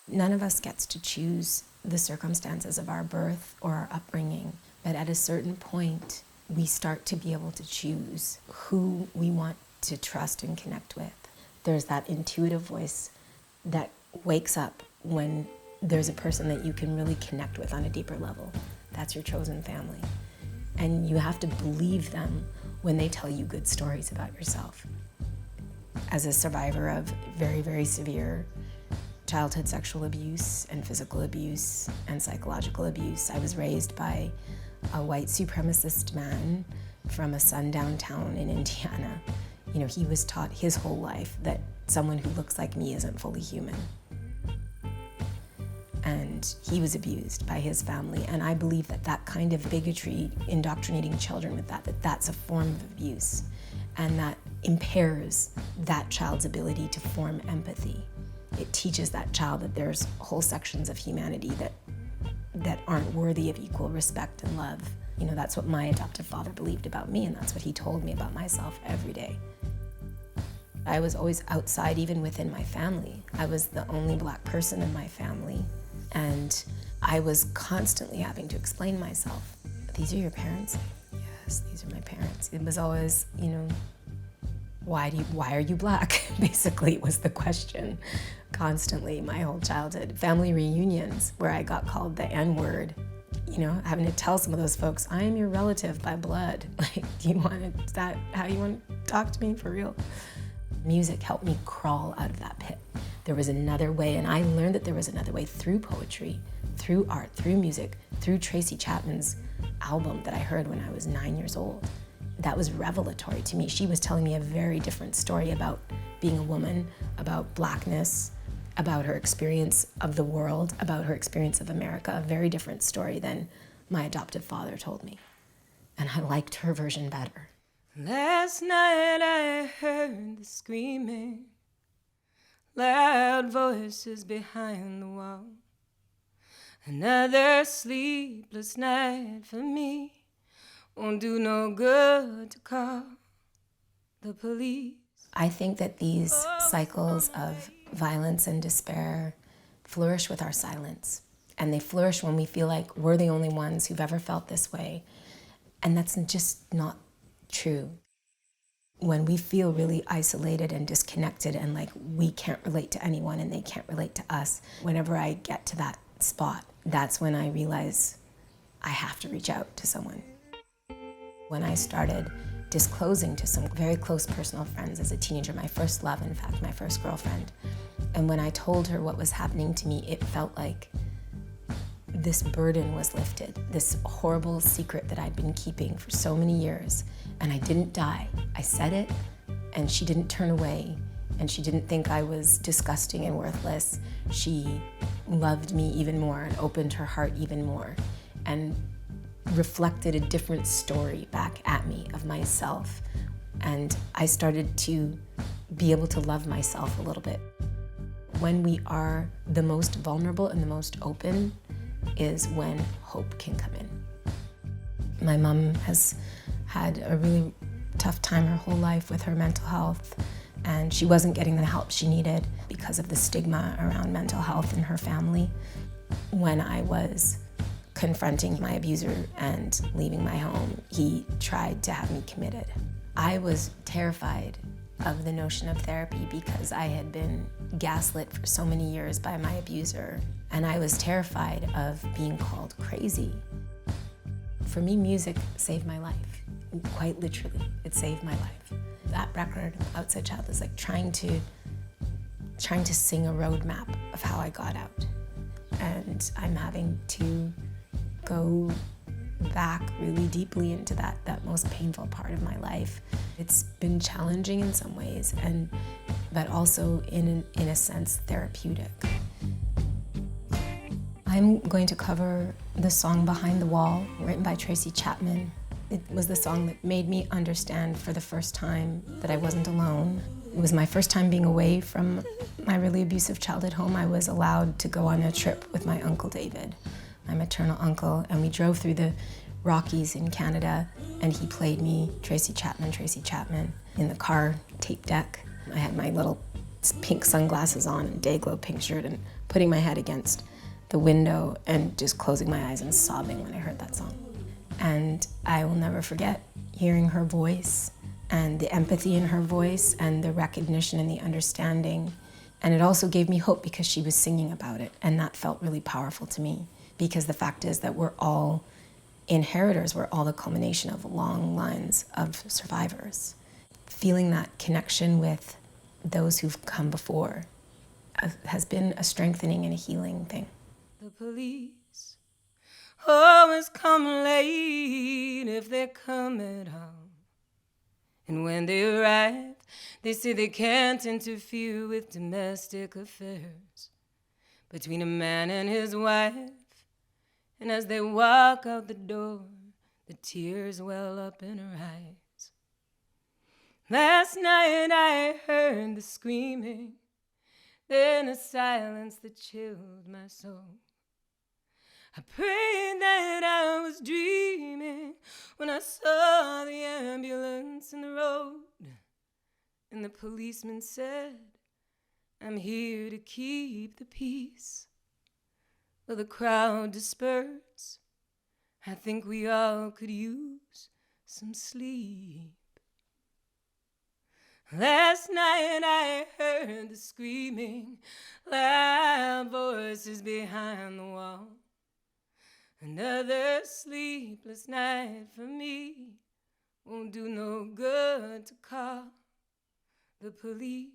None of us gets to choose the circumstances of our birth or our upbringing, but at a certain point, we start to be able to choose who we want to trust and connect with. There's that intuitive voice that wakes up when there's a person that you can really connect with on a deeper level. That's your chosen family. And you have to believe them when they tell you good stories about yourself. As a survivor of very, very severe childhood sexual abuse and physical abuse and psychological abuse, I was raised by a white supremacist man from a sundown town in Indiana. You know, he was taught his whole life that someone who looks like me isn't fully human. And he was abused by his family. And I believe that that kind of bigotry, indoctrinating children with that's a form of abuse. And that impairs that child's ability to form empathy. It teaches that child that there's whole sections of humanity that aren't worthy of equal respect and love. You know, that's what my adoptive father believed about me, and that's what he told me about myself every day. I was always outside, even within my family. I was the only Black person in my family, and I was constantly having to explain myself. These are your parents? Yes, these are my parents. It was always, you know, why are you Black? Basically, was the question constantly my whole childhood. Family reunions where I got called the N-word, you know, having to tell some of those folks, I am your relative by blood. Like, how you want to talk to me for real? Music helped me crawl out of that pit. There was another way, and I learned that there was another way through poetry, through art, through music, through Tracy Chapman's album that I heard when I was 9 years old. That was revelatory to me. She was telling me a very different story about being a woman, about Blackness, about her experience of the world, about her experience of America, a very different story than my adoptive father told me. And I liked her version better. Last night I heard the screaming, loud voices behind the wall. Another sleepless night for me. Won't do no good to call the police. I think that these cycles of violence and despair flourish with our silence. And they flourish when we feel like we're the only ones who've ever felt this way. And that's just not true. When we feel really isolated and disconnected and like we can't relate to anyone and they can't relate to us, whenever I get to that spot, that's when I realize I have to reach out to someone. When I started disclosing to some very close personal friends as a teenager, my first love, in fact, my first girlfriend, and when I told her what was happening to me, it felt like this burden was lifted, this horrible secret that I'd been keeping for so many years, and I didn't die. I said it, and she didn't turn away, and she didn't think I was disgusting and worthless. She loved me even more and opened her heart even more, and reflected a different story back at me of myself. And I started to be able to love myself a little bit. When we are the most vulnerable and the most open is when hope can come in. My mom has had a really tough time her whole life with her mental health, and she wasn't getting the help she needed because of the stigma around mental health in her family. When I was confronting my abuser and leaving my home, he tried to have me committed. I was terrified of the notion of therapy because I had been gaslit for so many years by my abuser, and I was terrified of being called crazy. For me, music saved my life. Quite literally, it saved my life. That record, Outside Child, is like trying to sing a roadmap of how I got out. And I'm having to go back really deeply into that most painful part of my life. It's been challenging in some ways, but also in a sense therapeutic. I'm going to cover the song Behind the Wall, written by Tracy Chapman. It was the song that made me understand for the first time that I wasn't alone. It was my first time being away from my really abusive childhood home. I was allowed to go on a trip with my Uncle David, my maternal uncle, and we drove through the Rockies in Canada, and he played me Tracy Chapman in the car tape deck. I had my little pink sunglasses on and day glow pink shirt and putting my head against the window and just closing my eyes and sobbing when I heard that song. And I will never forget hearing her voice and the empathy in her voice and the recognition and the understanding. And it also gave me hope because she was singing about it, and that felt really powerful to me, because the fact is that we're all inheritors, we're all the culmination of long lines of survivors. Feeling that connection with those who've come before has been a strengthening and a healing thing. The police always come late if they come at all. And when they arrive, they say they can't interfere with domestic affairs between a man and his wife. And as they walk out the door, the tears well up in her eyes. Last night I heard the screaming, then a silence that chilled my soul. I prayed that I was dreaming when I saw the ambulance in the road. And the policeman said, I'm here to keep the peace. Well, the crowd dispersed. I think we all could use some sleep. Last night I heard the screaming, loud voices behind the wall. Another sleepless night for me. Won't do no good to call the police.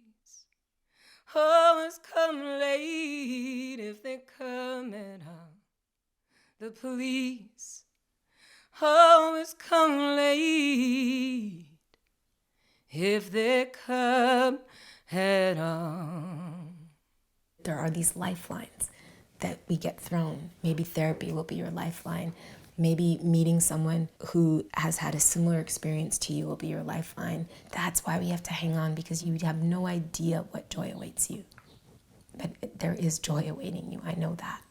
Always come late if they come at all. The police always come late if they come at all. There are these lifelines that we get thrown. Maybe therapy will be your lifeline. Maybe meeting someone who has had a similar experience to you will be your lifeline. That's why we have to hang on, because you have no idea what joy awaits you. But there is joy awaiting you, I know that.